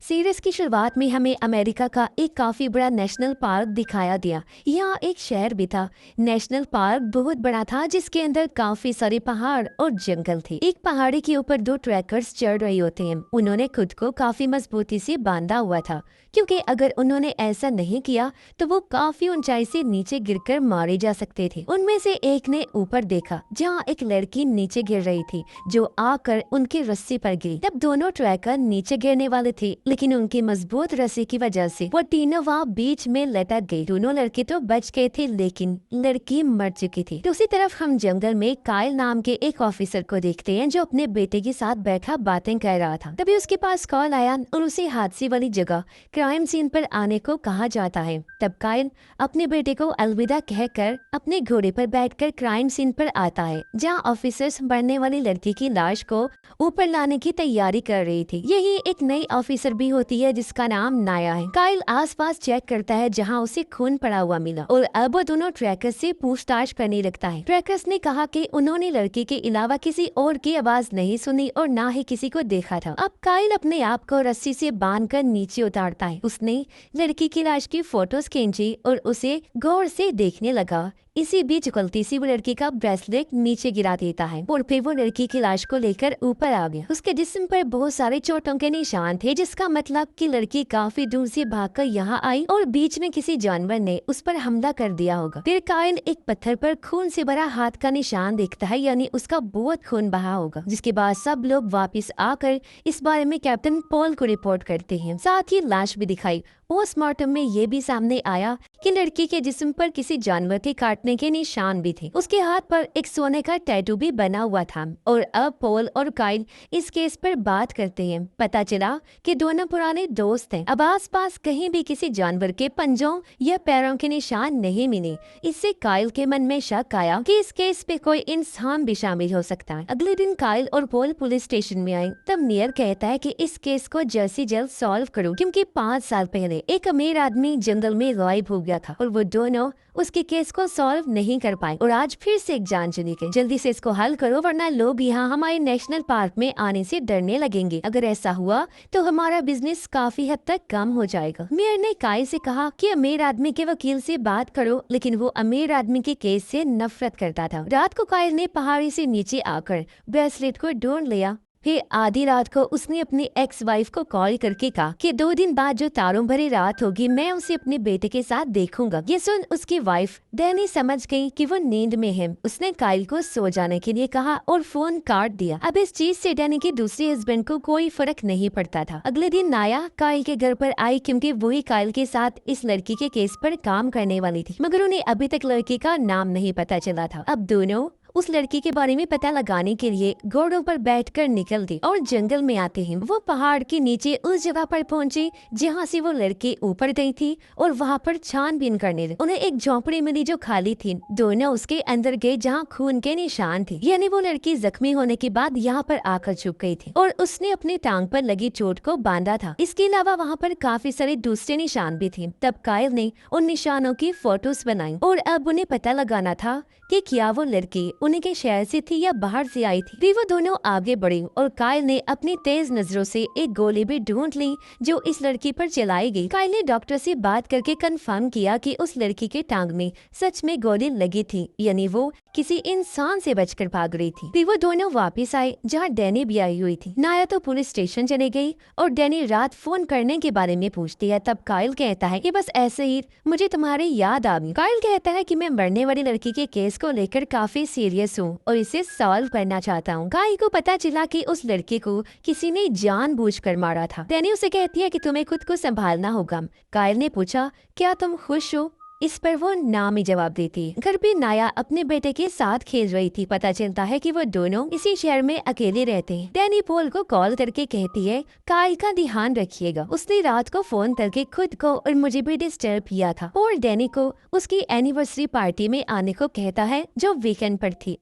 Series की शुरुआत में हमें अमेरिका का एक काफी बड़ा नेशनल पार्क दिखाया गया। यहाँ एक शहर भी था। नेशनल पार्क बहुत बड़ा था जिसके अंदर काफी सारे पहाड़ और जंगल थे। एक पहाड़ी के ऊपर दो ट्रैकर्स चढ़ रहे होते हैं। उन्होंने खुद को काफी मजबूती से बांधा हुआ था क्योंकि अगर उन्होंने ऐसा नहीं किया तो वो काफी ऊंचाई से नीचे गिरकर मारे जा सकते थे। उनमें से एक ने ऊपर देखा जहाँ एक लड़की नीचे गिर रही थी जो आकर उनकी रस्सी पर गिरी। तब दोनों ट्रैकर नीचे गिरने वाले थे लेकिन उनकी मजबूत रस्सी की वजह से वो तीनों वहाँ बीच में लटक गई। दोनों लड़के तो बच गए थे लेकिन लड़की मर चुकी थी। दूसरी तरफ हम जंगल में कायल नाम के एक ऑफिसर को देखते हैं जो अपने बेटे के साथ बैठा बातें कर रहा था। तभी उसके पास कॉल आया और उसे हादसे वाली जगह क्राइम सीन पर आने को कहा जाता है। तब कायल अपने बेटे को अलविदा कहकर अपने घोड़े पर बैठकर क्राइम सीन पर आता है जहाँ ऑफिसर्स मरने वाली लड़की की लाश को ऊपर लाने की तैयारी कर रही थी। यही एक नई ऑफिसर भी होती है जिसका नाम नाया है। कायल आसपास चेक करता है जहाँ उसे खून पड़ा हुआ मिला और अब वो दोनों ट्रैकर्स से पूछताछ करने लगता है। ट्रैकर्स ने कहा कि उन्होंने लड़की के अलावा किसी और की आवाज नहीं सुनी और ना ही किसी को देखा था। अब कायल अपने आप को रस्सी से बांधकर नीचे उतारता है। उसने लड़की की लाश की फोटोज खींची और उसे गौर से देखने लगा। इसी बीच गलती से वो लड़की का ब्रेसलेट नीचे गिरा देता है और फिर वो लड़की की लाश को लेकर ऊपर आ गया। उसके जिस्म पर बहुत सारे चोटों के निशान थे जिसका मतलब कि लड़की काफी दूर से भागकर यहाँ आई और बीच में किसी जानवर ने उस पर हमला कर दिया होगा। फिर कायल एक पत्थर पर खून से भरा हाथ का निशान देखता है यानी उसका बहुत खून बहा होगा। जिसके बाद सब लोग वापिस आकर इस बारे में कैप्टन पॉल को रिपोर्ट करते हैं। साथ ही लाश भी दिखाई। पोस्टमार्टम में ये भी सामने आया कि लड़की के जिस्म पर किसी जानवर के काटने के निशान भी थे। उसके हाथ पर एक सोने का टैटू भी बना हुआ था। और अब पॉल और कायल इस केस पर बात करते हैं। पता चला कि दोनों पुराने दोस्त हैं। अब आसपास कहीं भी किसी जानवर के पंजों या पैरों के निशान नहीं मिले। इससे कायल के मन में शक आया कि इस केस पे कोई इंसान भी शामिल हो सकता है। अगले दिन कायल और पॉल पुलिस स्टेशन में आए। तब नियर कहता है कि इस केस को जल्द से जल्द सॉल्व करो क्योंकि 5 साल पहले एक अमीर आदमी जंगल में गायब हो गया था और वो दोनों उसके केस को सॉल्व नहीं कर पाए और आज फिर से एक जान चली गई। जल्दी से इसको हल करो वरना लोग यहाँ हमारे नेशनल पार्क में आने से डरने लगेंगे। अगर ऐसा हुआ तो हमारा बिजनेस काफी हद तक कम हो जाएगा। मेयर ने कायल से कहा कि अमीर आदमी के वकील से बात करो लेकिन वो अमीर आदमी के केस से नफरत करता था। रात को कायल ने पहाड़ी से नीचे आकर ब्रेसलेट को ढूंढ लिया। फिर आधी रात को उसने अपनी एक्स वाइफ को कॉल करके कहा कि 2 दिन बाद जो तारों भरी रात होगी मैं उसे अपने बेटे के साथ देखूंगा। ये सुन उसकी वाइफ डैनी समझ गई कि वो नींद में है। उसने कायल को सो जाने के लिए कहा और फोन काट दिया। अब इस चीज से डैनी के दूसरे हस्बैंड को कोई फर्क नहीं पड़ता था। अगले दिन नाया कायल के घर पर आई क्योंकि वही कायल के साथ इस लड़की के केस पर काम करने वाली थी मगर उन्हें अभी तक लड़की का नाम नहीं पता चला था। अब दोनों उस लड़की के बारे में पता लगाने के लिए घोड़ों पर बैठकर निकलते और जंगल में आते हैं। वो पहाड़ के नीचे उस जगह पर पहुंचे जहां से वो लड़की ऊपर गई थी और वहां पर छानबीन करने लगे। उन्हें एक झोंपड़ी मिली जो खाली थी। दोनों उसके अंदर गए जहां खून के निशान थे यानी वो लड़की जख्मी होने के बाद यहाँ पर आकर छुप गई थी और उसने अपनी टांग पर लगी चोट को बांधा था। इसके अलावा वहाँ पर काफी सारे दूसरे निशान भी थे। तब कायल ने उन निशानों की फोटोज बनाई और अब उन्हें पता लगाना था कि क्या वो लड़की उन्हीं के शहर से थी या बाहर से आई थी। फिर वो दोनों आगे बढ़े और कायल ने अपनी तेज नजरों से एक गोली भी ढूंढ ली जो इस लड़की पर चलाई गई। कायल ने डॉक्टर से बात करके कंफर्म किया कि उस लड़की के टांग में सच में गोली लगी थी यानी वो किसी इंसान से बचकर भाग रही थी। फिर वो दोनों वापस आए जहाँ डैनी भी आई हुई थी। नाया तो पुलिस स्टेशन चले गई और डैनी रात फोन करने के बारे में पूछती है। तब कायल कहता है कि बस ऐसे ही मुझे तुम्हारी याद आ गई। कायल कहता है कि मैं मरने वाली लड़की के केस को लेकर काफी सीरियस हूँ और इसे सॉल्व करना चाहता हूँ। कायल को पता चला कि उस लड़के को किसी ने जानबूझकर मारा था। डैनी उसे कहती है कि तुम्हें खुद को संभालना होगा। कायल ने पूछा क्या तुम खुश हो? इस पर वो नाम ही जवाब देती है। घर पे नाया अपने बेटे के साथ खेल रही थी। पता चलता है कि वो दोनों इसी शहर में अकेले रहते हैं। डैनी पॉल को कॉल करके कहती है कायल का ध्यान रखिएगा। उसने रात को फोन करके खुद को और मुझे भी डिस्टर्ब किया था और डैनी को उसकी एनिवर्सरी पार्टी में आने को कहता है जो वीकेंड पर थी।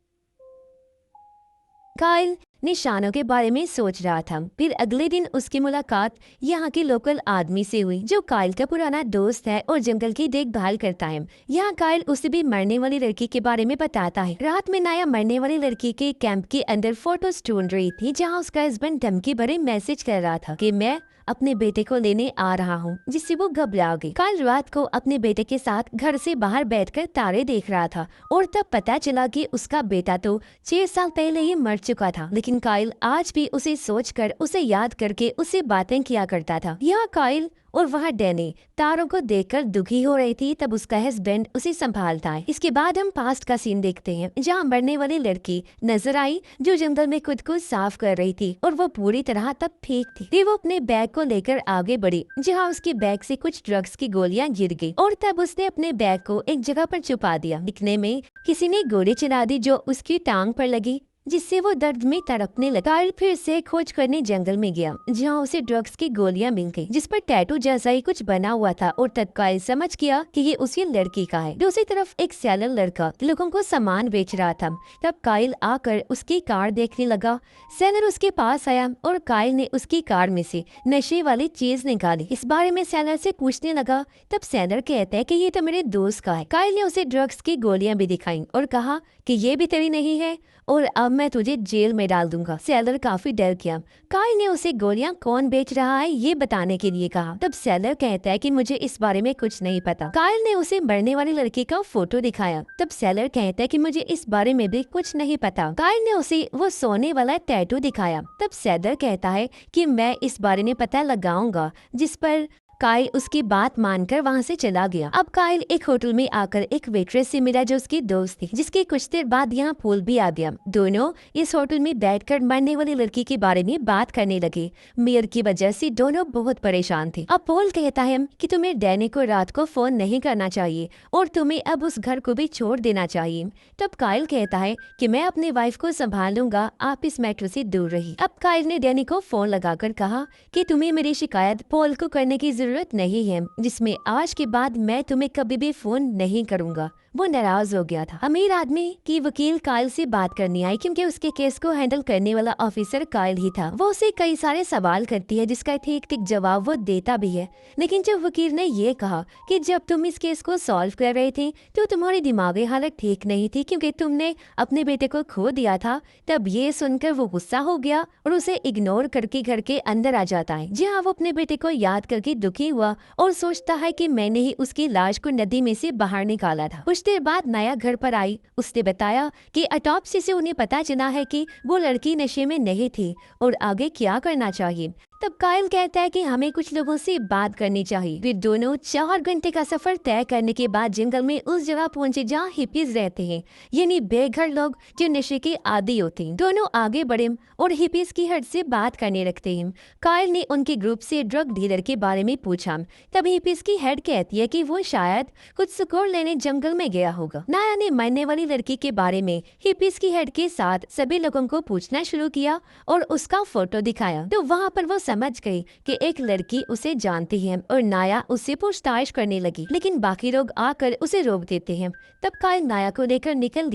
कायल निशानों के बारे में सोच रहा था। फिर अगले दिन उसकी मुलाकात यहाँ के लोकल आदमी से हुई जो काइल का पुराना दोस्त है और जंगल की देखभाल करता है। यहाँ काइल उसे भी मरने वाली लड़की के बारे में बताता है। रात में नाया मरने वाली लड़की के कैंप के अंदर फोटोज ढूंढ रही थी जहाँ उसका हस्बैंड धमकी भरे मैसेज कर रहा था कि मैं अपने बेटे को लेने आ रहा हूँ, जिससे वो घबरा गई। काइल रात को अपने बेटे के साथ घर से बाहर बैठकर तारे देख रहा था और तब पता चला कि उसका बेटा तो 6 साल पहले ही मर चुका था। लेकिन काइल आज भी उसे सोचकर, उसे याद करके उससे बातें किया करता था। यहाँ काइल और वहाँ डैनी तारों को देखकर दुखी हो रही थी। तब उसका हस्बैंड उसे संभालता है। इसके बाद हम पास्ट का सीन देखते हैं जहाँ मरने वाली लड़की नजर आई जो जंगल में खुद को साफ कर रही थी और वो पूरी तरह तब ठीक थी। फिर वो अपने बैग को लेकर आगे बढ़ी जहाँ उसके बैग से कुछ ड्रग्स की गोलियां गिर गई और तब उसने अपने बैग को एक जगह पर छुपा दिया। दिखने में किसी ने गोली चला दी जो उसकी टांग पर लगी, जिससे वो दर्द में तड़पने लगा। काइल फिर से खोज करने जंगल में गया जहाँ उसे ड्रग्स की गोलियां मिल गई जिस पर टैटू जैसा ही कुछ बना हुआ था और तब काइल समझ गया कि ये उसी लड़की का है। दूसरी तरफ एक सेलर लड़का लोगों को सामान बेच रहा था। तब काइल आकर उसकी कार देखने लगा। सेलर उसके पास आया और काइल ने उसकी कार में से नशे वाली चीज निकाली। इस बारे में सेलर से पूछने लगा। तब सेलर कहता है कि ये तो मेरे दोस्त का है। काइल ने उसे ड्रग्स की गोलियां भी दिखाई और कहा कि ये भी तेरी नहीं है और अब मैं तुझे जेल में डाल दूंगा। सेलर काफी डर गया। काइल ने उसे गोलियां कौन बेच रहा है ये बताने के लिए कहा। तब सेलर कहता है कि मुझे इस बारे में कुछ नहीं पता। काइल ने उसे मरने वाली लड़की का फोटो दिखाया। तब सेलर कहता है कि मुझे इस बारे में भी कुछ नहीं पता। काइल ने उसे वो सोने वाला टैटू दिखाया। तब सेलर कहता है कि मैं इस बारे में पता लगाऊंगा, जिस पर काइल उसकी बात मानकर वहाँ से चला गया। अब काइल एक होटल में आकर एक वेट्रेस से मिला जो उसकी दोस्त थी, जिसके कुछ देर बाद यहाँ पोल भी आ गया। दोनों इस होटल में बैठकर मरने वाली लड़की के बारे में बात करने लगे। मेयर की वजह से दोनों बहुत परेशान थे। अब पोल कहता है कि तुम्हें डैनी को रात को फोन नहीं करना चाहिए और तुम्हें अब उस घर को भी छोड़ देना चाहिए। तब काइल कहता है कि मैं अपनी वाइफ को संभाल लूंगा, आप इस मैटर से दूर रही। अब काइल ने डैनी को फोन लगाकर कहा कि तुम्हें मेरी शिकायत पोल को करने की जरूरत नहीं है, जिसमें आज के बाद मैं तुम्हें कभी भी फोन नहीं करूंगा। वो नाराज हो गया था। अमीर आदमी की वकील काइल से बात करनी आई क्योंकि उसके केस को हैंडल करने वाला ऑफिसर काइल ही था। वो उसे कई सारे सवाल करती है जिसका ठीक ठीक जवाब वो देता भी है। लेकिन जब वकील ने ये कहा कि जब तुम इस केस को सॉल्व कर रहे थे तो तुम्हारी दिमागी हालत ठीक नहीं थी क्योंकि तुमने अपने बेटे को खो दिया था, तब ये सुनकर वो गुस्सा हो गया और उसे इग्नोर करके घर के अंदर आ जाता है, जहाँ वो अपने बेटे को याद करके दुखी हुआ और सोचता है कि मैंने ही उसकी लाश को नदी में से बाहर निकाला था। कुछ देर बाद नाया घर पर आई। उसने बताया कि ऑटोप्सी से उन्हें पता चला है कि वो लड़की नशे में नहीं थी और आगे क्या करना चाहिए। तब काइल कहता है कि हमें कुछ लोगों से बात करनी चाहिए। फिर दोनों 4 घंटे का सफर तय करने के बाद जंगल में उस जगह पहुंचे जहाँ हिपीज रहते हैं, यानी बेघर लोग जो नशे के आदी होते हैं। दोनों आगे बढ़े और हिपीज की हट से बात करने लगते हैं। काइल ने उनके ग्रुप से ड्रग डीलर के बारे में पूछा। तब हिपीज की हेड कहती है कि वो शायद कुछ सुकून लेने जंगल में गया होगा। नाया ने मरने वाली लड़की के बारे में हिपीज की हेड के साथ सभी लोगों को पूछना शुरू किया और उसका फोटो दिखाया। तो वहाँ पर वो समझ गई कि एक लड़की उसे जानती है और नाया उससे पूछताछ करने लगी, लेकिन बाकी लोग आकर उसे रोक देते हैं। तब काइल नाया को लेकर निकल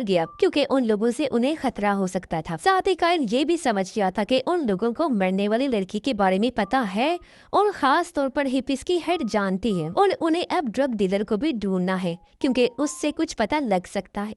गया क्योंकि उन लोगों से उन्हें खतरा हो सकता था। साथ ही काइल ये भी समझ गया था कि उन लोगों को मरने वाली लड़की के बारे में पता है और खास तौर पर हिपिस की हेड जानती है और उन्हें अब ड्रग डीलर को भी ढूंढना है क्योंकि उससे कुछ पता लग सकता है।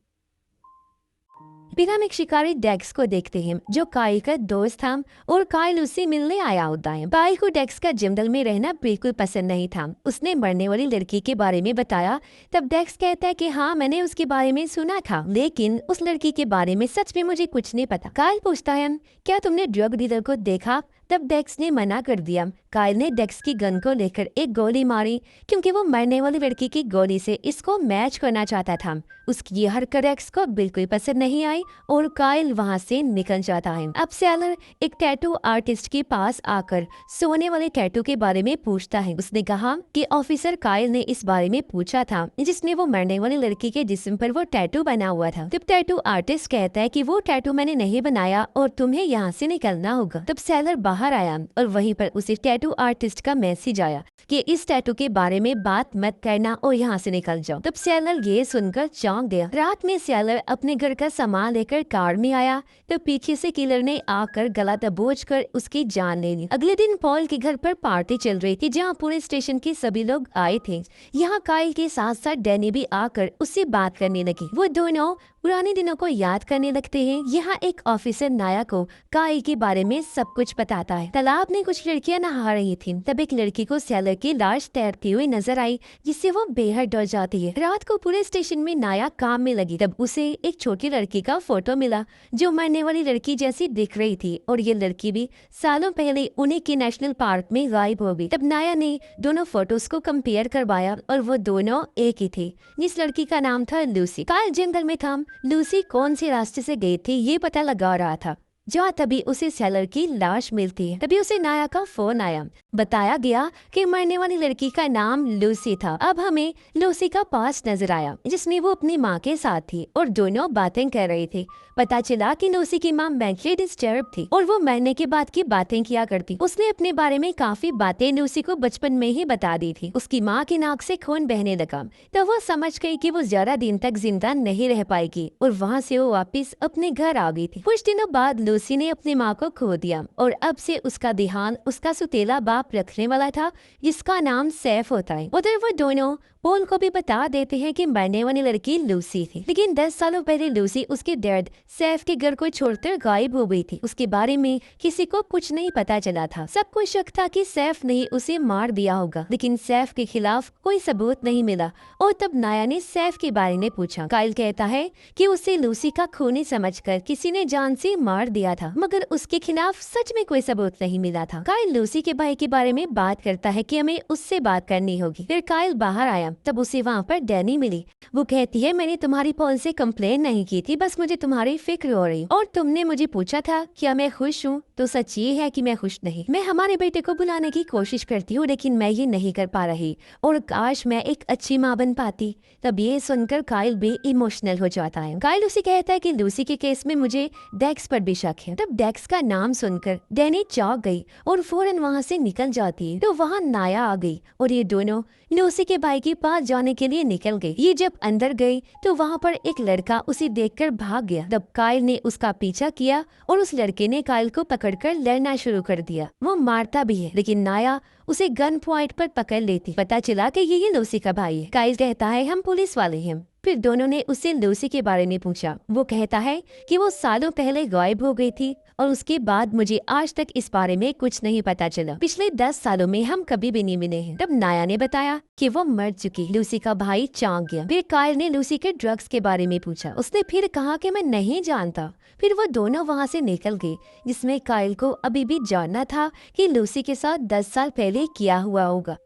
फिर हम एक शिकारी डेक्स को देखते हैं जो काइल का दोस्त था और काइल उससे मिलने आया होता है। काइल को डेक्स का जंगल में रहना बिल्कुल पसंद नहीं था। उसने मरने वाली लड़की के बारे में बताया। तब डेक्स कहता है कि हाँ, मैंने उसके बारे में सुना था, लेकिन उस लड़की के बारे में सच में मुझे कुछ नहीं पता। काइल पूछता है क्या तुमने ड्रग डीलर को देखा? तब डेक्स ने मना कर दिया। काइल ने डेक्स की गन को लेकर एक गोली मारी क्योंकि वो मरने वाली लड़की की गोली से इसको मैच करना चाहता था। उसकी ये हरकत डेक्स को बिल्कुल पसंद नहीं आई और काइल वहाँ से निकल जाता है। अब सेलर एक टैटू आर्टिस्ट के पास आकर सोने वाले टैटू के बारे में पूछता है। उसने कहा कि ऑफिसर काइल ने इस बारे में पूछा था जिसने वो मरने वाली लड़की के जिस्म पर वो टैटू बना हुआ था। तब टैटू आर्टिस्ट कहता है कि वो टैटू मैंने नहीं बनाया और तुम्हें यहाँ से निकलना होगा। तब सेलर बाहर आया और वहीं पर उसे टैटू आर्टिस्ट का मैसेज आया कि इस टैटू के बारे में बात मत करना और यहाँ से निकल जाओ। तब सैलर ये सुनकर चौंक गया। रात में सैलर अपने घर का सामान लेकर कार में आया तो पीछे से किलर ने आकर गला दबोच कर उसकी जान ले ली। अगले दिन पॉल के घर पर पार्टी चल रही थी जहाँ पुलिस स्टेशन के सभी लोग आए थे। यहाँ काइल के साथ साथ डैनी भी आकर उससे बात करने लगी। वो दोनों पुराने दिनों को याद करने लगते हैं। यहाँ एक ऑफिसर नाया को काइल के बारे में सब कुछ बताता है। तालाब में कुछ लड़कियां नहा रही थीं। तब एक लड़की को सैलर की लाश तैरती हुई नजर आई जिससे वो बेहद डर जाती है। रात को पुलिस स्टेशन में नाया काम में लगी तब उसे एक छोटी लड़की का फोटो मिला जो मरने वाली लड़की जैसी दिख रही थी और ये लड़की भी सालों पहले उन्हीं के नेशनल पार्क में गायब हो गई। तब नाया ने दोनों फोटोज को कंपेयर करवाया और वो दोनों एक ही थे। जिस लड़की का नाम था लूसी। काइल जंगल में था। लूसी कौन से रास्ते से गई थी ये पता लगा रहा था जहाँ तभी उसे सैलर की लाश मिलती है। तभी उसे नाया का फोन आया। बताया गया कि मरने वाली लड़की का नाम लूसी था। अब हमें लूसी का पास नजर आया जिसमें वो अपनी माँ के साथ थी और दोनों बातें कर रही थी। पता चला कि लूसी की माँ मेंटली डिस्टर्ब थी और वो मरने के बाद की बातें किया करती। उसने अपने बारे में काफी बातें लूसी को बचपन में ही बता दी थी। उसकी माँ की नाक से खून बहने लगा तो वो समझ गई कि वो ज्यादा दिन तक जिंदा नहीं रह पाएगी और वहाँ से वो वापिस अपने घर आ गई थी। कुछ दिनों बाद लूसी ने अपनी माँ को खो दिया और अब से उसका ध्यान उसका सुतेला बाप रखने वाला था जिसका नाम सैफ होता है। उधर वो दोनों पॉल को भी बता देते हैं कि मरने वाली लड़की लूसी थी। लेकिन 10 सालों पहले लूसी उसके डैड सैफ के घर को छोड़कर गायब हो गई थी। उसके बारे में किसी को कुछ नहीं पता चला था। सबको शक था कि सैफ ने उसे मार दिया होगा लेकिन सैफ के खिलाफ कोई सबूत नहीं मिला और तब नाया ने सैफ के बारे में पूछा। काइल कहता है कि उसे लूसी का खूनी समझकर किसी ने जान से मार दिया था मगर उसके खिलाफ सच में कोई सबूत नहीं मिला था। काइल लूसी के भाई के बारे में बात करता है कि हमें उससे बात करनी होगी। फिर काइल बाहर आया तब उसे वहाँ पर डैनी मिली। वो कहती है मैंने तुम्हारी पॉल से कंप्लेन नहीं की थी, बस मुझे तुम्हारी फिक्र हो रही और तुमने मुझे पूछा था क्या मैं खुश हूँ तो सच ये है कि मैं खुश नहीं। मैं हमारे बेटे को बुलाने की कोशिश करती हूँ लेकिन मैं ये नहीं कर पा रही और काश मैं एक अच्छी माँ बन पाती। तब ये सुनकर काइल भी इमोशनल हो जाता है। काइल उसे कहता है कि लूसी के केस में मुझे डेक्स पर भी शक है। तब डेक्स का नाम सुनकर डैनी चौंक गई और फौरन वहाँ से निकल जाती है तो वहाँ नाया आ गई और ये दोनों लूसी के भाई के पास जाने के लिए निकल गई। ये जब अंदर गई तो वहाँ पर एक लड़का उसे देखकर भाग गया। तब काइल ने उसका पीछा किया और उस लड़के ने काइल को पकड़कर लड़ना शुरू कर दिया। वो मारता भी है लेकिन नाया उसे गन पॉइंट पर पकड़ लेती। पता चला कि ये लूसी का भाई है। काइल कहता है हम पुलिस वाले हैं। फिर दोनों ने उससे लूसी के बारे में पूछा। वो कहता है कि वो सालों पहले गायब हो गई थी और उसके बाद मुझे आज तक इस बारे में कुछ नहीं पता चला। पिछले 10 सालों में हम कभी भी नहीं मिले हैं। तब नाया ने बताया कि वो मर चुकी। लूसी का भाई चौंक गया। फिर काइल ने लूसी के ड्रग्स के बारे में पूछा। उसने फिर कहा कि मैं नहीं जानता। फिर वो दोनों वहाँ से निकल गए जिसमें काइल को अभी भी जानना था कि लूसी के साथ 10 साल पहले क्या हुआ होगा।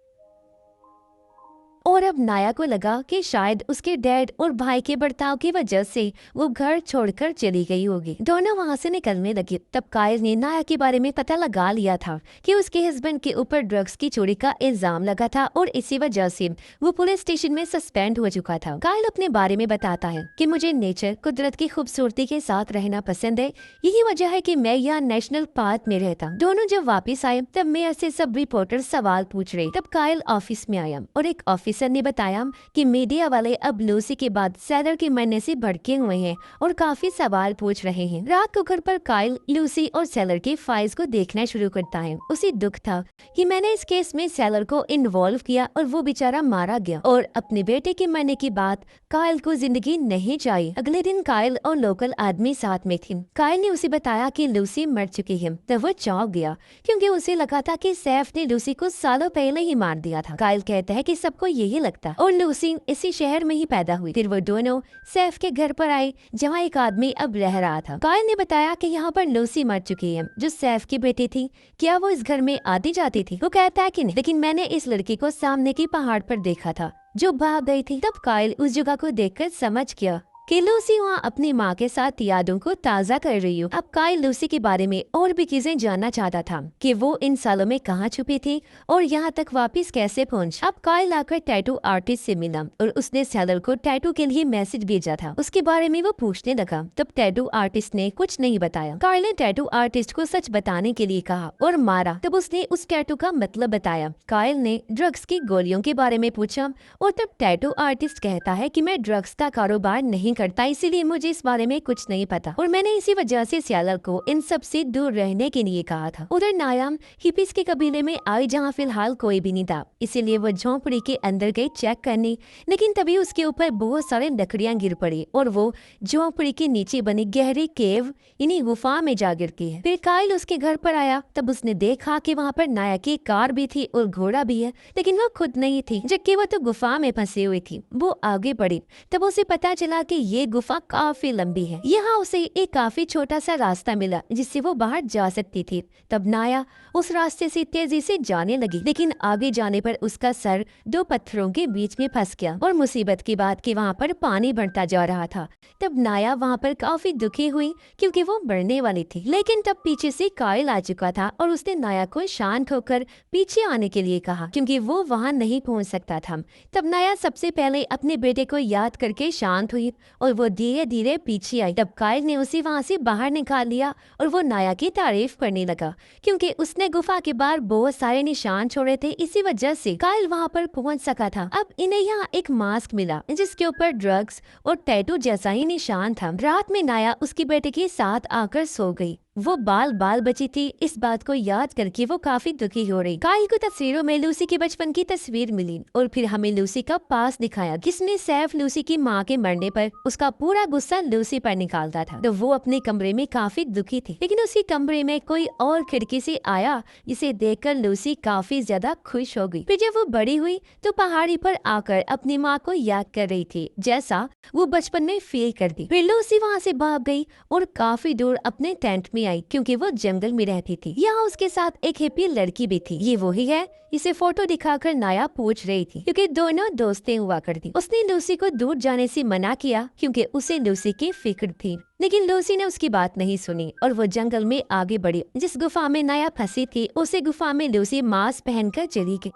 और अब नाया को लगा कि शायद उसके डैड और भाई के बर्ताव की वजह से वो घर छोड़कर चली गई होगी। दोनों वहाँ से निकलने लगे। तब काइल ने नाया के बारे में पता लगा लिया था कि उसके हस्बैंड के ऊपर ड्रग्स की चोरी का इल्जाम लगा था और इसी वजह से वो पुलिस स्टेशन में सस्पेंड हो चुका था। काइल अपने बारे में बताता है कि मुझे नेचर कुदरत की खूबसूरती के साथ रहना पसंद है। यही वजह है कि मैं यहाँ नेशनल पार्क में रहता। दोनों जब वापिस आए तब मेयर से सब रिपोर्टर सवाल पूछ रहे। तब काइल ऑफिस में आया और एक ऑफिसर ने बताया कि मीडिया वाले अब लूसी के बाद सैलर के मरने से भड़के हुए हैं और काफी सवाल पूछ रहे हैं। रात को घर पर काइल लूसी और सैलर के फाइल्स को देखना शुरू करता है। उसे दुख था कि मैंने इस केस में सैलर को इन्वॉल्व किया और वो बेचारा मारा गया और अपने बेटे के मरने के बाद काइल को जिंदगी नहीं चाहिए। अगले दिन काइल और लोकल आदमी साथ में थे। काइल ने उसे बताया कि लूसी मर चुकी है तो वो चौंक गया क्योंकि उसे लगा था कि सैफ ने लूसी को सालों पहले ही मार दिया था। काइल कहता है कि सबको यही लगता और लूसी इसी शहर में ही पैदा हुई। फिर वो दोनों सैफ के घर पर आए जहाँ एक आदमी अब रह रहा था। काइल ने बताया कि यहाँ पर लूसी मर चुकी है जो सैफ की बेटी थी। क्या वो इस घर में आती जाती थी? वो कहता है कि नहीं, लेकिन मैंने इस लड़की को सामने की पहाड़ पर देखा था जो भाग गई थी। तब काइल उस जगह को देखकर समझ गया कि लूसी वहाँ अपनी माँ के साथ यादों को ताज़ा कर रही हो। अब काइल लूसी के बारे में और भी चीजें जानना चाहता था कि वो इन सालों में कहाँ छुपी थी और यहाँ तक वापस कैसे पहुँची। अब काइल आकर टैटू आर्टिस्ट से मिला और उसने सेलर को टैटू के लिए मैसेज भेजा था। उसके बारे में वो पूछने लगा, तब टैटू आर्टिस्ट ने कुछ नहीं बताया। काइल ने टैटू आर्टिस्ट को सच बताने के लिए कहा और मारा। तब उसने उस टैटू का मतलब बताया। काइल ने ड्रग्स की गोलियों के बारे में पूछा और तब टैटू आर्टिस्ट कहता है कि मैं ड्रग्स का कारोबार नहीं करता, इसीलिए मुझे इस बारे में कुछ नहीं पता और मैंने इसी वजह से सेलर को इन सब से दूर रहने के लिए कहा था। उधर नायाम हिप्पीज के कबीले में आई जहाँ फिलहाल कोई भी नहीं था, इसीलिए वो झोंपड़ी के अंदर गई चेक करने, लेकिन तभी उसके ऊपर बहुत सारे लकड़ियां गिर पड़ी और वो झोंपड़ी के नीचे बनी गहरी केव इन्हीं गुफा में जा गिरती है। फिर काइल उसके घर पर आया, तब उसने देखा कि वहाँ पर नाया की कार भी थी और घोड़ा भी है, लेकिन वो खुद नहीं थी, जबकि वो तो गुफा में फंसी हुई थी। वो आगे बढ़ी, तब उसे पता चला कि ये गुफा काफी लंबी है। यहाँ उसे एक काफी छोटा सा रास्ता मिला जिससे वो बाहर जा सकती थी। तब नाया उस रास्ते से तेजी से जाने लगी, लेकिन आगे जाने पर उसका सर दो पत्थरों के बीच में फंस गया और मुसीबत की बात कि वहाँ पर पानी बढ़ता जा रहा था। तब नाया वहाँ पर काफी दुखी हुई क्योंकि वो मरने वाली थी, लेकिन तब पीछे से काइल आ चुका था और उसने नाया को शांत होकर पीछे आने के लिए कहा क्योंकि वो वहाँ नहीं पहुँच सकता था। तब नाया सबसे पहले अपने बेटे को याद करके शांत हुई और वो धीरे धीरे पीछे आई। तब काइल ने उसे वहाँ से बाहर निकाल लिया और वो नाया की तारीफ करने लगा क्योंकि उसने गुफा के बाहर बहुत सारे निशान छोड़े थे, इसी वजह से काइल वहाँ पर पहुँच सका था। अब इन्हें यहाँ एक मास्क मिला जिसके ऊपर ड्रग्स और टैटू जैसा ही निशान था। रात में नाया उसके बेटे के साथ आकर सो गई। वो बाल बची थी, इस बात को याद करके वो काफी दुखी हो रही। काइल को तस्वीरों में लूसी के बचपन की तस्वीर मिली और फिर हमें लूसी का पास दिखाया जिसमें सैफ लूसी की माँ के मरने पर उसका पूरा गुस्सा लूसी पर निकालता था। तो वो अपने कमरे में काफी दुखी थी, लेकिन उसके कमरे में कोई और खिड़की से आया जिसे देखकर लूसी काफी ज्यादा खुश हो गई। फिर जब वो बड़ी हुई तो पहाड़ी पर आकर अपनी माँ को याद कर रही थी जैसा वो बचपन में फील करती। फिर लूसी वहाँ से भाग गई और काफी दूर अपने टेंट में आई क्योंकि वो जंगल में रहती थी। यहाँ उसके साथ एक हिप्पी लड़की भी थी। ये वही है? इसे फोटो दिखाकर नाया पूछ रही थी क्योंकि दोनों दोस्तें हुआ करती। उसने लूसी को दूर जाने से मना किया क्योंकि उसे लूसी की फिक्र थी, लेकिन लूसी ने उसकी बात नहीं सुनी और वो जंगल में आगे बढ़ी। जिस गुफा में नाया फंसी थी उसे गुफा में लूसी मास्क पहनकर चली गई।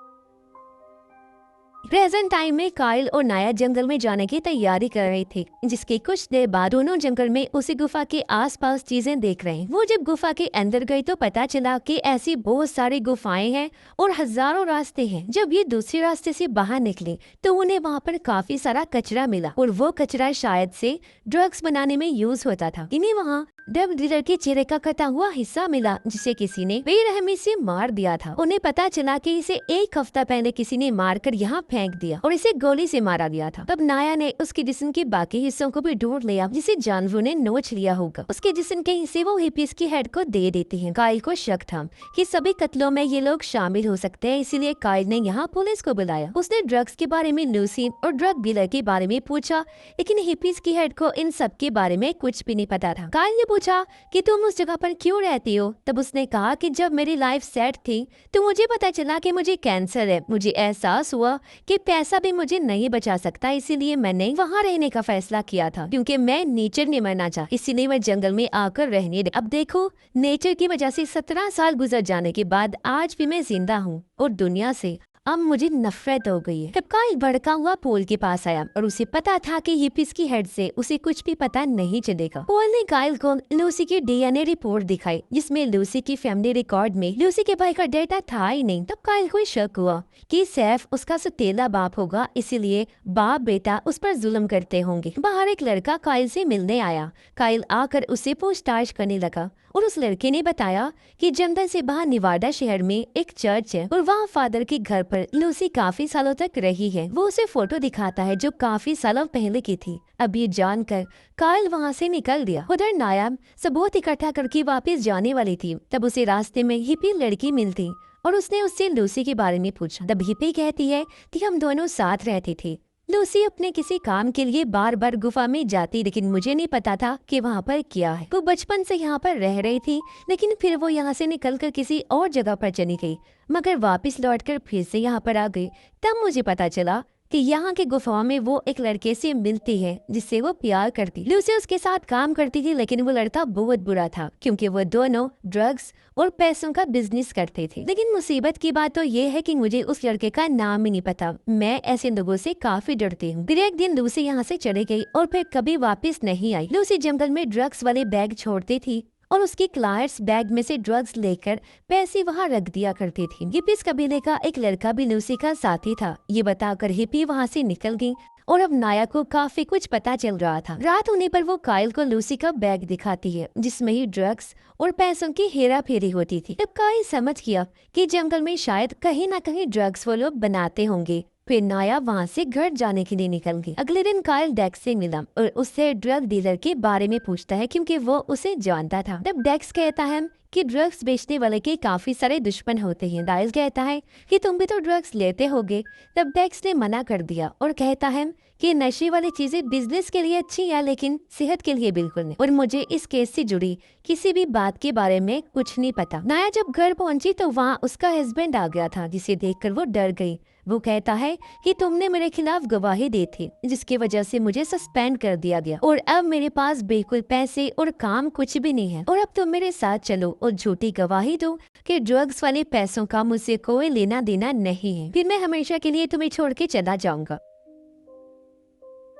प्रेजेंट टाइम में काइल और नाया जंगल में जाने की तैयारी कर रहे थे, जिसके कुछ देर बाद दोनों जंगल में उसी गुफा के आसपास चीजें देख रहे हैं। वो जब गुफा के अंदर गई तो पता चला कि ऐसी बहुत सारी गुफाएं हैं और हजारों रास्ते हैं। जब ये दूसरे रास्ते से बाहर निकले तो उन्हें वहाँ पर काफी सारा कचरा मिला और वो कचरा शायद से ड्रग्स बनाने में यूज होता था। इन्हें वहाँ ड्रग डीलर के चेहरे का कटा हुआ हिस्सा मिला जिसे किसी ने बेरहमी से मार दिया था। उन्हें पता चला कि इसे एक हफ्ता पहले किसी ने मारकर यहाँ फेंक दिया और इसे गोली से मारा गया था। तब नाया ने उसके जिस्म के बाकी हिस्सों को भी ढूंढ लिया जिसे जानवरों ने नोच लिया होगा। उसके जिस्म के हिस्से वो हिप्पीज की हेड को दे देते हैं। काइल को शक था कि सभी कत्लों में ये लोग शामिल हो सकते हैं, इसीलिए काइल ने यहाँ पुलिस को बुलाया। उसने ड्रग्स के बारे में लूसी और ड्रग डीलर के बारे में पूछा, लेकिन हिप्पीज की हेड को इन सब के बारे में कुछ भी नहीं पता था। काइल ने पूछा कि तुम उस जगह पर क्यों रहती हो? तब उसने कहा कि जब मेरी लाइफ सेट थी तो मुझे पता चला कि मुझे कैंसर है। मुझे एहसास हुआ कि पैसा भी मुझे नहीं बचा सकता, इसीलिए मैंने वहाँ रहने का फैसला किया था क्योंकि मैं नेचर में मरना चाह, इसीलिए मैं जंगल में आकर रहने लगी। अब देखो, नेचर की वजह से 17 साल गुजर जाने के बाद आज भी मैं जिंदा हूँ और दुनिया से अब मुझे नफरत हो गई है। तब काइल भड़का हुआ पोल के पास आया और उसे पता था कि हिप्पीज की हेड से उसे कुछ भी पता नहीं चलेगा। पोल ने काइल को लूसी की डीएनए रिपोर्ट दिखाई जिसमें लूसी की फैमिली रिकॉर्ड में लूसी के भाई का डेटा था ही नहीं। तब काइल को शक हुआ कि सैफ उसका सौतेला बाप होगा, इसीलिए बाप बेटा उस पर जुल्म करते होंगे। बाहर एक लड़का काइल से मिलने आया। काइल आकर उसे पूछताछ करने लगा और उस लड़के ने बताया कि जंगल से बाहर निवाडा शहर में एक चर्च है और वहाँ फादर के घर पर लूसी काफी सालों तक रही है। वो उसे फोटो दिखाता है जो काफी सालों पहले की थी। अब ये जानकर काइल वहाँ से निकल दिया। उधर नायाब सबूत इकट्ठा करके वापस जाने वाली थी। तब उसे रास्ते में हिप्पी लड़की मिलती और उसने उससे लूसी के बारे में पूछा। तब हिप्पी कहती है कि हम दोनों साथ रहते थे। लूसी अपने किसी काम के लिए बार बार गुफा में जाती, लेकिन मुझे नहीं पता था कि वहाँ पर क्या है। वो बचपन से यहाँ पर रह रही थी, लेकिन फिर वो यहाँ से निकलकर किसी और जगह पर चली गई, मगर वापस लौटकर फिर से यहाँ पर आ गई। तब मुझे पता चला कि यहाँ के गुफाओं में वो एक लड़के से मिलती है जिससे वो प्यार करती। लूसी उसके साथ काम करती थी, लेकिन वो लड़का बहुत बुरा था क्योंकि वो दोनों ड्रग्स और पैसों का बिजनेस करते थे। लेकिन मुसीबत की बात तो ये है कि मुझे उस लड़के का नाम ही नहीं पता। मैं ऐसे लोगों से काफी डरती हूँ। फिर एक दिन लूसी यहाँ से चली गई और फिर कभी वापस नहीं आई। लूसी जंगल में ड्रग्स वाले बैग छोड़ती थी और उसकी क्लाइंट्स बैग में से ड्रग्स लेकर पैसे वहाँ रख दिया करती थी। हिप्पीज कबीले का एक लड़का भी लूसी का साथी था। ये बताकर हिप्पी वहाँ से निकल गई और अब नाया को काफी कुछ पता चल रहा था। रात होने पर वो काइल को लूसी का बैग दिखाती है जिसमें ही ड्रग्स और पैसों की हेरा फेरी होती थी। तब काइल समझ गया कि जंगल में शायद कहीं ना कहीं ड्रग्स वो लोग बनाते होंगे। फिर नाया वहाँ से घर जाने के लिए निकल गई। अगले दिन काइल डेक्स से मिला और उससे ड्रग डीलर के बारे में पूछता है क्योंकि वो उसे जानता था। तब डेक्स कहता है कि ड्रग्स बेचने वाले के काफी सारे दुश्मन होते हैं। काइल कहता है कि तुम भी तो ड्रग्स लेते होगे। तब डेक्स ने मना कर दिया और कहता है कि नशे वाली चीजें बिजनेस के लिए अच्छी है लेकिन सेहत के लिए बिल्कुल नहीं, और मुझे इस केस से जुड़ी किसी भी बात के बारे में कुछ नहीं पता। नाया जब घर पहुंची तो वहाँ उसका हस्बैंड आ गया था, जिसे देखकर वो डर गई। वो कहता है कि तुमने मेरे खिलाफ गवाही दी थी जिसकी वजह से मुझे सस्पेंड कर दिया गया और अब मेरे पास बिल्कुल पैसे और काम कुछ भी नहीं है, और अब तुम मेरे साथ चलो और झूठी गवाही दो कि ड्रग्स वाले पैसों का मुझसे कोई लेना देना नहीं है, फिर मैं हमेशा के लिए तुम्हें छोड़ के चला जाऊंगा।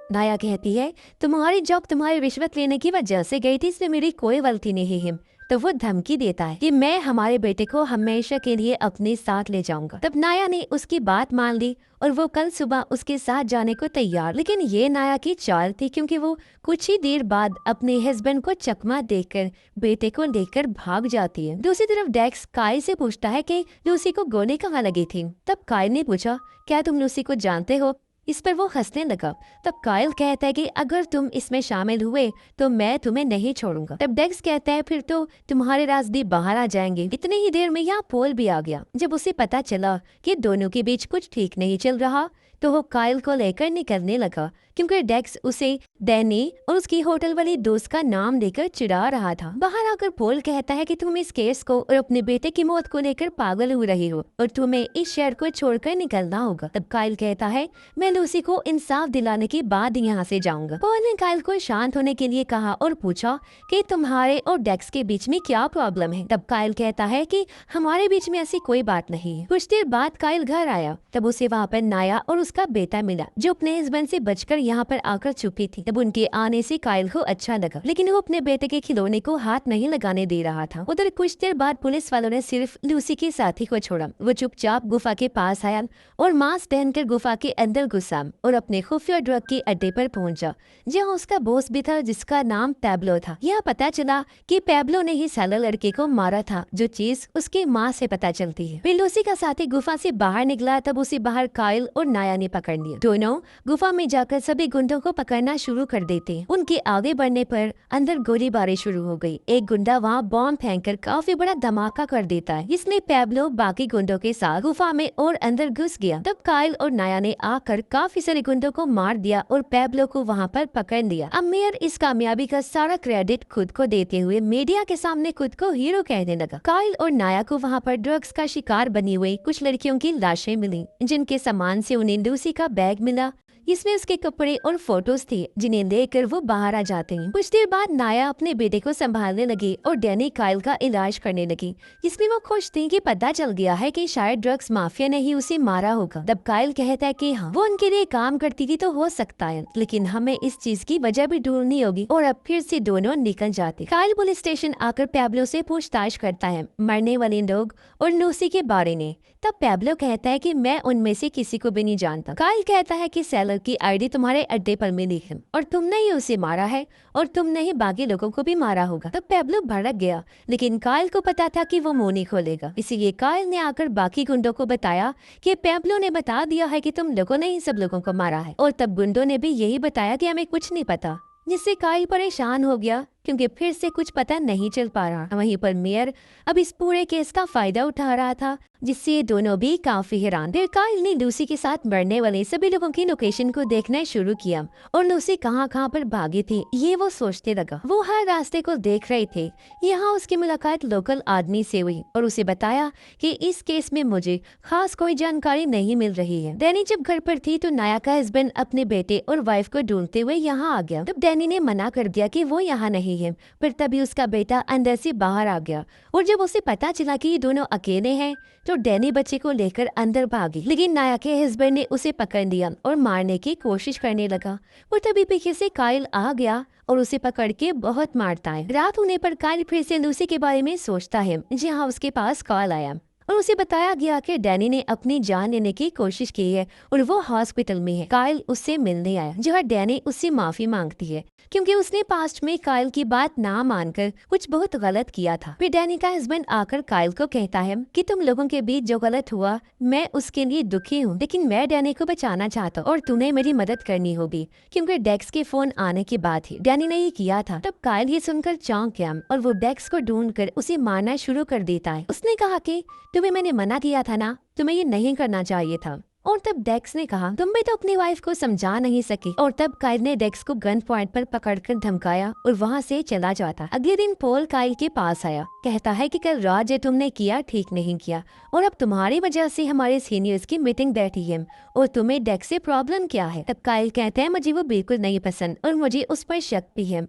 नाया कहती है तुम्हारी जॉब तुम्हारी रिश्वत लेने की वजह से गई थी, इसमें मेरी कोई गलती नहीं है। तो वो धमकी देता है कि मैं हमारे बेटे को हमेशा के लिए अपने साथ ले जाऊंगा। तब नाया ने उसकी बात मान ली और वो कल सुबह उसके साथ जाने को तैयार। लेकिन ये नाया की चाल थी क्योंकि वो कुछ ही देर बाद अपने हस्बैंड को चकमा देकर बेटे को लेकर भाग जाती है। दूसरी तरफ डेक्स काइल से पूछता है कि लूसी को गोली कहाँ लगी थी। तब काइल ने पूछा क्या तुम लूसी को जानते हो। इस पर वो हंसने लगा। तब काइल कहता है कि अगर तुम इसमें शामिल हुए तो मैं तुम्हें नहीं छोड़ूंगा। तब डेक्स कहता है फिर तो तुम्हारे राज भी बाहर आ जाएंगे। इतनी ही देर में यहाँ पोल भी आ गया। जब उसे पता चला कि दोनों के बीच कुछ ठीक नहीं चल रहा तो वो काइल को लेकर निकलने लगा क्योंकि डेक्स उसे डैनी और उसकी होटल वाली दोस्त का नाम लेकर चिढ़ा रहा था। बाहर आकर पोल कहता है कि तुम इस केस को और अपने बेटे की मौत को लेकर पागल हो रही हो और तुम्हें इस शहर को छोड़कर निकलना होगा। तब काइल कहता है मैं लूसी को इंसाफ दिलाने के बाद यहाँ से जाऊंगा। पोल ने काइल को शांत होने के लिए कहा और पूछा कि तुम्हारे और डेक्स के बीच में क्या प्रॉब्लम है। तब काइल कहता है कि हमारे बीच में ऐसी कोई बात नहीं है। कुछ देर बाद काइल घर आया। तब उसे वहाँ पर नाया और उसका बेटा मिला जो अपने हस्बैंड से बचकर यहाँ पर आकर छुपी थी। तब उनके आने से काइल को अच्छा लगा, लेकिन वो अपने बेटे के खिलौने को हाथ नहीं लगाने दे रहा था। उधर कुछ देर बाद पुलिस वालों ने सिर्फ लूसी के साथी को छोड़ा। वो चुपचाप गुफा के पास आया और मास्क पहनकर गुफा के अंदर घुसा और अपने खुफिया ड्रग के अड्डे पर पहुंचा जहाँ उसका बॉस भी था जिसका नाम पैब्लो था। यह पता चला कि पैब्लो ने ही साला लड़के को मारा था, जो चीज उसकी माँ से पता चलती है। फिर लूसी का साथी गुफा से बाहर निकला। तब उसे बाहर काइल और नाया ने पकड़ लिया। दोनों गुफा में जाकर सभी गुंडों को पकड़ना शुरू कर देते हैं। उनके आगे बढ़ने पर अंदर गोलीबारी शुरू हो गई। एक गुंडा वहाँ बॉम्ब फेंककर काफी बड़ा धमाका कर देता है। इसमें पैब्लो बाकी गुंडों के साथ गुफा में और अंदर घुस गया। तब काइल और नाया ने आकर काफी सारे गुंडों को मार दिया और पैब्लो को वहाँ पर पकड़ लिया। अब मेयर इस कामयाबी का सारा क्रेडिट खुद को देते हुए मीडिया के सामने खुद को हीरो कहने लगा। काइल और नाया को वहाँ पर ड्रग्स का शिकार बनी हुई कुछ लड़कियों की लाशें मिली जिनके सामान से उन्हें लूसी का बैग मिला। इसमें उसके कपड़े और फोटोज थे जिन्हें लेकर वो बाहर आ जाते हैं। कुछ देर बाद नाया अपने बेटे को संभालने लगी और डैनी काइल का इलाज करने लगी, जिसमें वो खुश थी कि पता चल गया है कि शायद ड्रग्स माफिया ने ही उसे मारा होगा। तब काइल कहता है कि हाँ वो उनके लिए काम करती थी तो हो सकता है, लेकिन हमें इस चीज की वजह भी ढूंढनी होगी। और अब फिर से दोनों निकल जाते। काइल पुलिस स्टेशन आकर पैब्लो से पूछताछ करता है मरने वाले लोग और लूसी के बारे में। तब पैब्लो कहता है कि मैं उनमें से किसी को भी नहीं जानता। काइल कहता है कि सेलर की आईडी तुम्हारे अड्डे पर मिली है और तुमने ही उसे मारा है और तुमने ही बाकी लोगों को भी मारा होगा। तब पैब्लो भड़क गया, लेकिन काइल को पता था कि वो मुंह नहीं खोलेगा। इसीलिए काइल ने आकर बाकी गुंडों को बताया कि पैब्लो ने बता दिया है कि तुम लोगों ने ही सब लोगों को मारा है। और तब गुंडों ने भी यही बताया कि हमें कुछ नहीं पता, जिससे काइल परेशान हो गया क्योंकि फिर से कुछ पता नहीं चल पा रहा। वहीं पर मेयर अब इस पूरे केस का फायदा उठा रहा था, जिससे ये दोनों भी काफी हैरान। फिर काइल ने लूसी के साथ मरने वाले सभी लोगों की लोकेशन को देखना शुरू किया और लूसी कहाँ कहाँ पर भागी थी ये वो सोचते लगा। वो हर रास्ते को देख रहे थे। यहाँ उसकी मुलाकात लोकल आदमी से हुई और उसे बताया कि इस केस में मुझे खास कोई जानकारी नहीं मिल रही है। डैनी जब घर पर थी तो नाया का हस्बैंड अपने बेटे और वाइफ को ढूंढते हुए यहाँ आ गया। तब डैनी ने मना कर दिया कि वो यहाँ नहीं है, पर तभी उसका बेटा अंदर से बाहर आ गया और जब उसे पता चला कि ये दोनों अकेले हैं तो डैनी बच्चे को लेकर अंदर भागी। लेकिन नाया के हस्बैंड ने उसे पकड़ लिया और मारने की कोशिश करने लगा और तभी पीछे से काइल आ गया और उसे पकड़ के बहुत मारता है। रात होने पर काइल फिर से लूसी के बारे में सोचता है, जहाँ उसके पास कॉल आया और उसे बताया गया कि डैनी ने अपनी जान लेने की कोशिश की है और वो हॉस्पिटल में है। काइल उससे मिलने आया, जहाँ डैनी उससे माफी मांगती है क्योंकि उसने पास्ट में काइल की बात ना मानकर कुछ बहुत गलत किया था। फिर डैनी का हस्बैंड आकर काइल को कहता है कि तुम लोगों के बीच जो गलत हुआ मैं उसके लिए दुखी हूँ, लेकिन मैं डैनी को बचाना चाहता हूँ और तुम्हें मेरी मदद करनी होगी क्योंकि डेक्स के फोन आने के बाद ही डैनी ने ये किया था। तब काइल ये सुनकर चौंक गया और वो डेक्स को ढूंढकर उसे मारना शुरू कर देता है। उसने कहा कि तुम्हें मैंने मना किया था ना, तुम्हें ये नहीं करना चाहिए था। और तब डेक्स ने कहा तुम भी तो अपनी वाइफ को समझा नहीं सकी। और तब काइल ने डेक्स को गन पॉइंट पर पकड़कर धमकाया और वहाँ से चला जाता। अगले दिन पॉल काइल के पास आया, कहता है कि कल रात जो तुमने किया ठीक नहीं किया और अब तुम्हारी वजह से हमारे सीनियर्स की मीटिंग बैठी है और तुम्हें डेक्स से प्रॉब्लम क्या है। तब काइल कहते हैं मुझे वो बिल्कुल नहीं पसंद और मुझे उस पर शक भी है।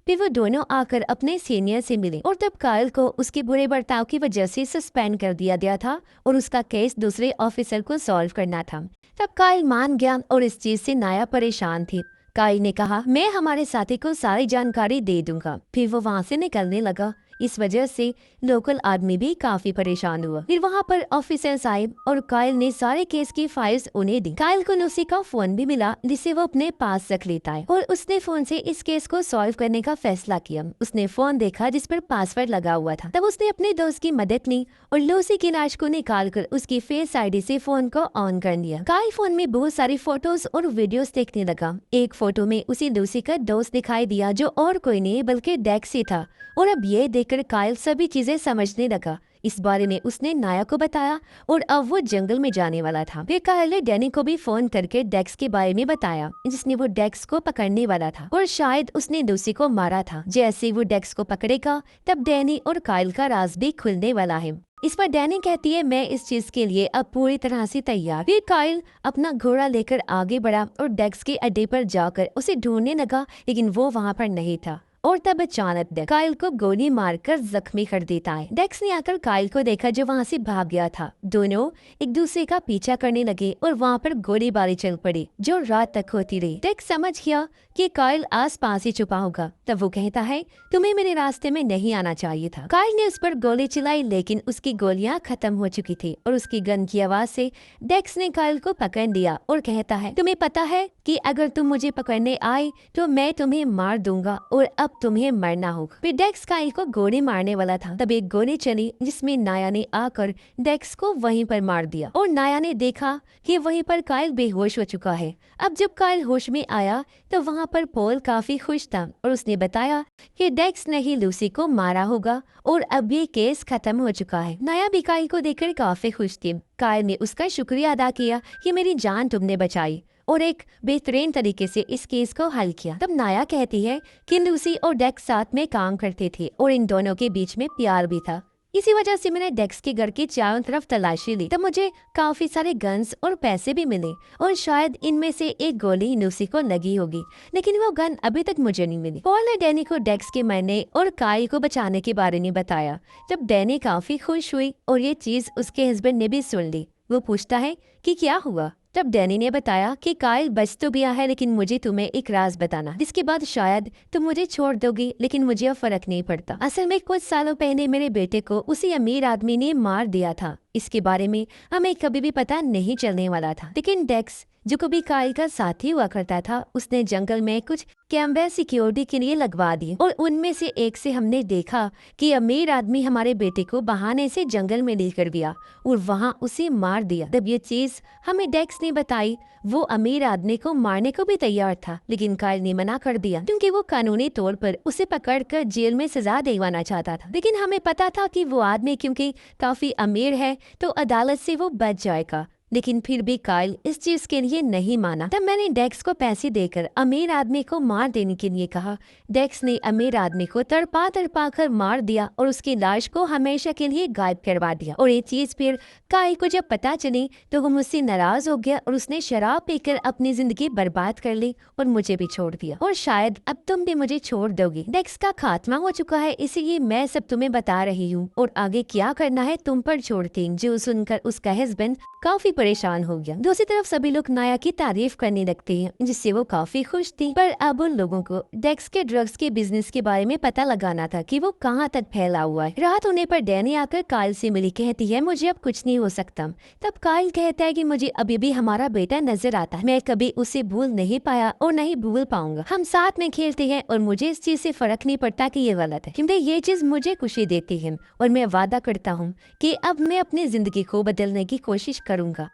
फिर वो दोनों आकर अपने सीनियर से मिले और तब काइल को उसके बुरे बर्ताव की वजह से सस्पेंड कर दिया गया था और उसका केस दूसरे ऑफिसर को सॉल्व करना था। तब काइल मान गया और इस चीज से नाया परेशान थी। काइल ने कहा मैं हमारे साथी को सारी जानकारी दे दूंगा। फिर वो वहाँ से निकलने लगा। इस वजह से लोकल आदमी भी काफी परेशान हुआ। फिर वहाँ पर ऑफिसर्स आए और काइल ने सारे केस की फाइल्स उन्हें दी। काइल को लूसी का फोन भी मिला जिसे वो अपने पास रख लेता है और उसने फोन से इस केस को सॉल्व करने का फैसला किया। उसने फोन देखा जिस पर पासवर्ड लगा हुआ था। तब उसने अपने दोस्त की मदद ली और लूसी की लाश को निकालकर उसकी फेस आईडी से फोन को ऑन कर लिया। काइल फोन में बहुत सारी फोटोज और वीडियोस देखने लगा। एक फोटो में उसे लूसी का दोस्त दिखाई दिया जो और कोई नहीं बल्कि डेक्स ही था और अब ये देखकर काइल सभी चीजें समझने लगा। इस बारे में उसने नाया को बताया और अब वो जंगल में जाने वाला था। फिर काइल ने डैनी को भी फोन करके डेक्स के बारे में बताया जिसने वो डेक्स को पकड़ने वाला था और शायद उसने लूसी को मारा था। जैसे वो डेक्स को पकड़ेगा तब डैनी और काइल का राज भी खुलने वाला है। इस पर डैनी कहती है मैं इस चीज के लिए अब पूरी तरह से तैयार। फिर काइल अपना घोड़ा लेकर आगे बढ़ा और डेक्स के अड्डे पर जाकर उसे ढूंढने लगा, लेकिन वो वहाँ पर नहीं था। और तब अचानक काइल को गोली मारकर जख्मी कर देता है। डेक्स ने आकर काइल को देखा जो वहाँ से भाग गया था। दोनों एक दूसरे का पीछा करने लगे और वहाँ पर गोलीबारी चल पड़ी जो रात तक होती रही। डेक्स समझ गया कि काइल आसपास ही छुपा होगा। तब वो कहता है तुम्हें मेरे रास्ते में नहीं आना चाहिए था। काइल ने उस पर गोली चलाई लेकिन उसकी गोलियां खत्म हो चुकी थी और उसकी गन की आवाज से डेक्स ने काइल को पकड़ लिया और कहता है तुम्हें पता है कि अगर तुम मुझे पकड़ने आए तो मैं तुम्हें मार दूंगा और अब तुम्हें मरना होगा। फिर डेक्स काइल को गोली मारने वाला था तब एक गोली चली जिसमें नाया ने आकर डेक्स को वहीं पर मार दिया और नाया ने देखा कि वहीं पर काइल बेहोश हो चुका है। अब जब काइल होश में आया तो वहाँ पर पॉल काफी खुश था और उसने बताया कि डेक्स ने ही लूसी को मारा होगा और अब ये केस खत्म हो चुका है। नाया भी काइल को देखकर काफी खुश थी। काइल ने उसका शुक्रिया अदा किया कि मेरी जान तुमने बचाई और एक बेहतरीन तरीके से इस केस को हल किया। तब नाया कहती है कि लूसी और डेक्स साथ में काम करते थे और इन दोनों के बीच में प्यार भी था। इसी वजह से मैंने डेक्स के घर की चारों तरफ तलाशी ली तब मुझे काफी सारे गन्स और पैसे भी मिले और शायद इनमें से एक गोली लूसी को लगी होगी, लेकिन वो गन अभी तक मुझे नहीं मिली। पॉल ने डैनी को डेक्स के मरने और काइल को बचाने के बारे में बताया। जब डैनी काफी खुश हुई और ये चीज उसके हस्बैंड ने भी सुन ली। वो पूछता है कि क्या हुआ। तब डैनी ने बताया कि काइल बच तो गया है लेकिन मुझे तुम्हें एक राज बताना जिसके बाद शायद तुम मुझे छोड़ दोगी, लेकिन मुझे अब फर्क नहीं पड़ता। असल में कुछ सालों पहले मेरे बेटे को उसी अमीर आदमी ने मार दिया था। इसके बारे में हमें कभी भी पता नहीं चलने वाला था, लेकिन डेक्स जो कभी काइल का साथी हुआ करता था, उसने जंगल में कुछ कैमरे सिक्योरिटी के लिए लगवा दिए और उनमें से एक से हमने देखा कि अमीर आदमी हमारे बेटे को बहाने से जंगल में लेकर गया और वहां उसे मार दिया। तब ये चीज हमें डेक्स ने बताई। वो अमीर आदमी को मारने को भी तैयार था, लेकिन काइल ने मना कर दिया क्योंकि वो कानूनी तौर पर उसे पकड़कर जेल में सजा दिलवाना चाहता था। लेकिन हमें पता था कि वो आदमी क्योंकि काफी अमीर है तो अदालत से वो बच जाएगा। लेकिन फिर भी काइल इस चीज के लिए नहीं माना। तब मैंने डेक्स को पैसे देकर अमीर आदमी को मार देने के लिए कहा। डेक्स ने अमीर आदमी को तड़पा तड़पा कर मार दिया और उसकी लाश को हमेशा के लिए गायब करवा दिया। और ये चीज फिर काइल को जब पता चली तो वो मुझसे नाराज हो गया और उसने शराब पीकर अपनी जिंदगी बर्बाद कर ली और मुझे भी छोड़ दिया। और शायद अब तुम भी मुझे छोड़ दोगी। डेक्स का खात्मा हो चुका है, इसीलिए मैं सब तुम्हें बता रही हूँ और आगे क्या करना है तुम पर छोड़ती हूँ। जो सुनकर उसका हस्बैंड काफी परेशान हो गया। दूसरी तरफ सभी लोग नाया की तारीफ करने लगते हैं, जिससे वो काफी खुश थी। पर अब उन लोगों को डेक्स के ड्रग्स के बिजनेस के बारे में पता लगाना था कि वो कहाँ तक फैला हुआ है। रात होने पर डैनी आकर काइल से मिली, कहती है मुझे अब कुछ नहीं हो सकता। तब काइल कहता है कि मुझे अभी भी हमारा बेटा नजर आता है, मैं कभी उसे भूल नहीं पाया और नहीं भूल पाऊंगा। हम साथ में खेलते हैं और मुझे इस चीज से फर्क नहीं पड़ता कि ये गलत है, क्योंकि ये चीज मुझे खुशी देती है और मैं वादा करता हूँ कि अब मैं अपनी जिंदगी को बदलने की कोशिश करूंगा।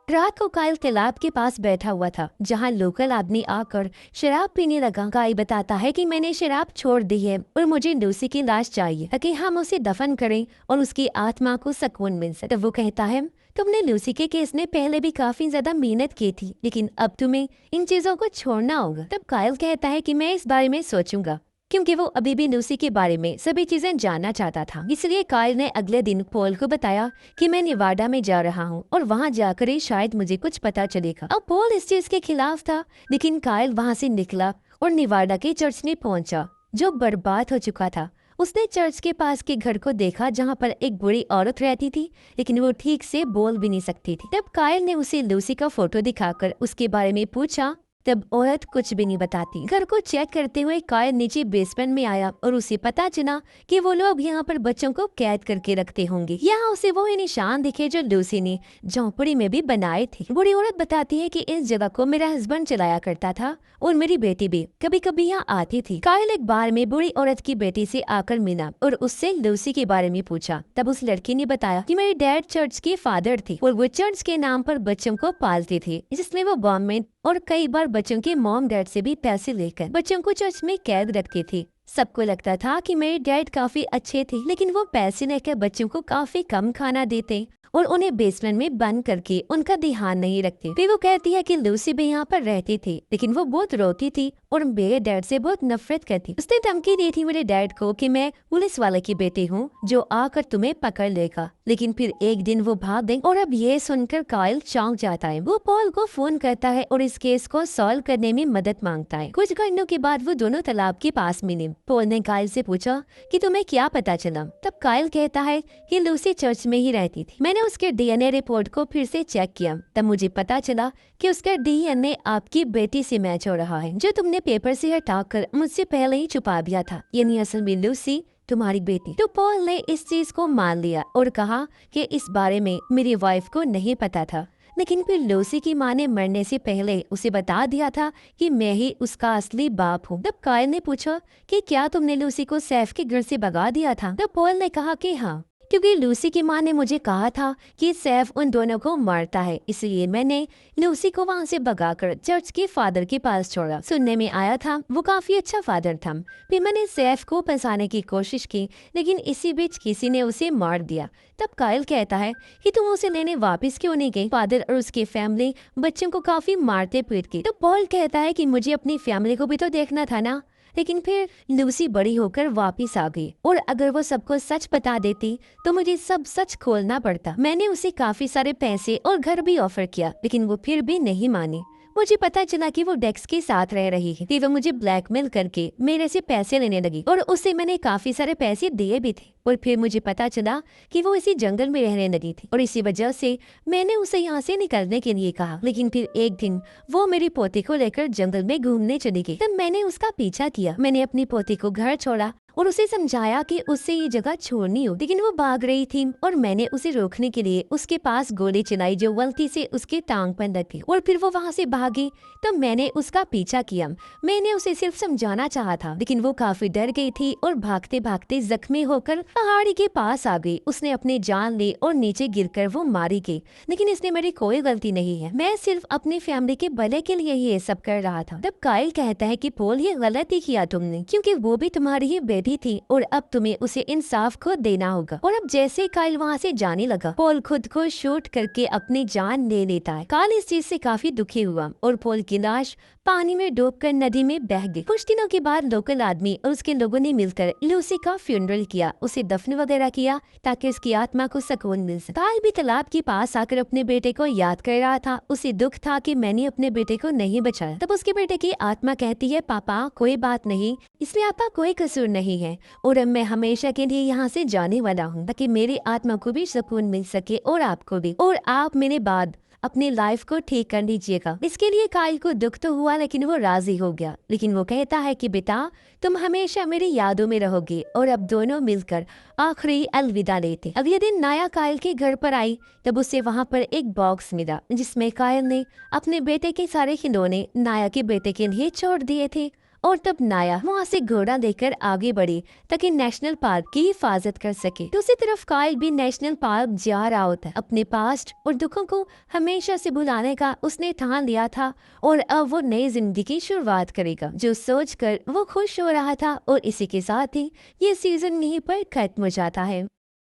रात को काइल तालाब के पास बैठा हुआ था, जहां लोकल आदमी आकर शराब पीने लगा। काइल बताता है कि मैंने शराब छोड़ दी है और मुझे लूसी की लाश चाहिए ताकि हम उसे दफन करें और उसकी आत्मा को सुकून मिल सके। तब वो कहता है तुमने लूसी के केस में पहले भी काफी ज्यादा मेहनत की थी, लेकिन अब तुम्हें इन चीजों को छोड़ना होगा। तब काइल कहता है कि मैं इस बारे में सोचूंगा, क्योंकि वो अभी भी लूसी के बारे में सभी चीजें जानना चाहता था। इसलिए काइल ने अगले दिन पॉल को बताया कि मैं निवाडा में जा रहा हूँ और वहाँ जाकर ही शायद मुझे कुछ पता चलेगा। अब पॉल इस चीज के खिलाफ था, लेकिन काइल वहाँ से निकला और निवाडा के चर्च में पहुंचा, जो बर्बाद हो चुका था। उसने चर्च के पास के घर को देखा, जहाँ पर एक बुरी औरत रहती थी, लेकिन वो ठीक से बोल भी नहीं सकती थी। तब काइल ने उसे लूसी का फोटो दिखाकर उसके बारे में पूछा। तब औरत कुछ भी नहीं बताती। घर को चेक करते हुए काइल नीचे बेसमेंट में आया और उसे पता चला कि वो लोग यहाँ पर बच्चों को कैद करके रखते होंगे। यहाँ उसे वो निशान दिखे जो लूसी ने झोंपड़ी में भी बनाए थे। बूढ़ी औरत बताती है कि इस जगह को मेरा हस्बैंड चलाया करता था और मेरी बेटी भी कभी कभी यहाँ आती थी। काइल एक बार में बूढ़ी औरत की बेटी से आकर मिला और उससे लूसी के बारे में पूछा। तब उस लड़की ने बताया कि मेरे डैड चर्च के फादर थे और वो चर्च के नाम पर बच्चों को पालते थे, जिसमें वो गवर्नमेंट और कई बार बच्चों के मॉम डैड से भी पैसे लेकर बच्चों को चर्च में कैद रखते थे। सबको लगता था कि मेरे डैड काफी अच्छे थे, लेकिन वो पैसे लेकर बच्चों को काफी कम खाना देते और उन्हें बेसमेंट में बंद करके उनका ध्यान नहीं रखते। फिर वो कहती है कि लूसी भी यहाँ पर रहती थी, लेकिन वो बहुत रोती थी और मेरे डैड से बहुत नफरत करती। उसने धमकी दी थी मेरे डैड को कि मैं पुलिस वाले की बेटी हूँ जो आकर तुम्हें पकड़ लेगा, लेकिन फिर एक दिन वो भाग गई। और अब ये सुनकर काइल चौंक जाता है। वो पॉल को फोन करता है और इस केस को सॉल्व करने में मदद मांगता है। कुछ घंटों के बाद वो दोनों तालाब के पास मिले। पॉल ने काइल से पूछा कि तुम्हें क्या पता चला। तब काइल कहता है कि लूसी चर्च में ही रहती थी। मैंने उसके डीएनए रिपोर्ट को फिर से चेक किया, तब मुझे पता चला कि उसका डीएनए आपकी बेटी से मैच हो रहा है, जो तुमने पेपर से हटाकर मुझसे पहले ही छुपा दिया था, यानी असल में लूसी तुम्हारी बेटी। तो पॉल ने इस चीज को मान लिया और कहा कि इस बारे में मेरी वाइफ को नहीं पता था, लेकिन फिर लूसी की माँ ने मरने से पहले उसे बता दिया था कि मैं ही उसका असली बाप हूँ। तब काइल ने पूछा कि क्या तुमने लूसी को सैफ के घर से भगा दिया था। तब पॉल ने कहा कि हाँ, क्योंकि लूसी की माँ ने मुझे कहा था कि सैफ उन दोनों को मारता है, इसलिए मैंने लूसी को वहाँ से भगाकर चर्च के फादर के पास छोड़ा। सुनने में आया था वो काफी अच्छा फादर था। फिर मैंने सैफ को फंसाने की कोशिश की, लेकिन इसी बीच किसी ने उसे मार दिया। तब काइल कहता है कि तुम उसे लेने वापस क्यों नहीं गई। फादर और उसकी फैमिली बच्चों को काफी मारते पीटते। तो पॉल कहता है कि मुझे अपनी फैमिली को भी तो देखना था ना। लेकिन फिर लूसी बड़ी होकर वापस आ गई और अगर वो सबको सच बता देती तो मुझे सब सच खोलना पड़ता। मैंने उसे काफी सारे पैसे और घर भी ऑफर किया, लेकिन वो फिर भी नहीं मानी। मुझे पता चला कि वो डेक्स के साथ रह रही है। वो मुझे ब्लैकमेल करके मेरे से पैसे लेने लगी और उसे मैंने काफी सारे पैसे दिए भी थे। और फिर मुझे पता चला कि वो इसी जंगल में रहने लगी थी और इसी वजह से मैंने उसे यहाँ से निकलने के लिए कहा। लेकिन फिर एक दिन वो मेरी पोती को लेकर जंगल में घूमने चली गई। तब मैंने उसका पीछा किया। मैंने अपनी पोती को घर छोड़ा और उसे समझाया कि उससे ये जगह छोड़नी हो, लेकिन वो भाग रही थी और मैंने उसे रोकने के लिए उसके पास गोली चलाई जो गलती से उसके टांग पर लग गई और फिर वो वहाँ से भागी। तो मैंने उसका पीछा किया। मैंने उसे सिर्फ समझाना चाहा था, लेकिन वो काफी डर गई थी और भागते भागते जख्मी होकर पहाड़ी के पास आ गई। उसने अपनी जान ली और नीचे गिरकर वो मारी गई, लेकिन इसने मेरी कोई गलती नहीं है। मैं सिर्फ अपनी फैमिली के भले के लिए ये सब कर रहा था। तब काइल कहता है कि पॉल ये गलत ही किया तुमने, क्योंकि वो भी तुम्हारी ही बेटी थी और अब तुम्हें उसे इंसाफ खुद देना होगा। और अब जैसे काइल वहाँ से जाने लगा, पॉल खुद को शूट करके अपनी जान ले लेता है। काइल इस चीज से काफी दुखी हुआ और पॉल की लाश पानी में डूबकर नदी में बह गई। कुछ दिनों के बाद लोकल आदमी और उसके लोगों ने मिलकर लूसी का फ्यूनरल किया, उसे दफन वगैरह किया ताकि उसकी आत्मा को सुकून मिल सके। काइल भी तालाब के पास आकर अपने बेटे को याद कर रहा था। उसे दुख था कि मैंने अपने बेटे को नहीं बचाया। तब उसके बेटे की आत्मा कहती है, पापा कोई बात नहीं, इसमें आपका कोई कसूर नहीं है और अब मैं हमेशा के लिए यहाँ से जाने वाला हूँ ताकि मेरी आत्मा को भी सुकून मिल सके और आपको भी, और आप मेरे बाद अपनी लाइफ को ठीक कर लीजिएगा। इसके लिए काइल को दुख तो हुआ, लेकिन वो राजी हो गया। लेकिन वो कहता है कि बेटा तुम हमेशा मेरी यादों में रहोगे। और अब दोनों मिलकर आखिरी अलविदा लेते। अगले दिन नाया काइल के घर पर आई। तब उसे वहाँ पर एक बॉक्स मिला जिसमें काइल ने अपने बेटे के सारे खिलौने नाया के बेटे के लिए छोड़ दिए थे। और तब नाया वहाँ से घोड़ा लेकर आगे बढ़ी ताकि नेशनल पार्क की हिफाजत कर सके। दूसरी तरफ काइल भी नेशनल पार्क जा रहा होता है। अपने पास्ट और दुखों को हमेशा से भुलाने का उसने ठान लिया था और अब वो नई जिंदगी की शुरुआत करेगा, जो सोचकर वो खुश हो रहा था। और इसी के साथ ही ये सीजन यहीं पर खत्म हो जाता है।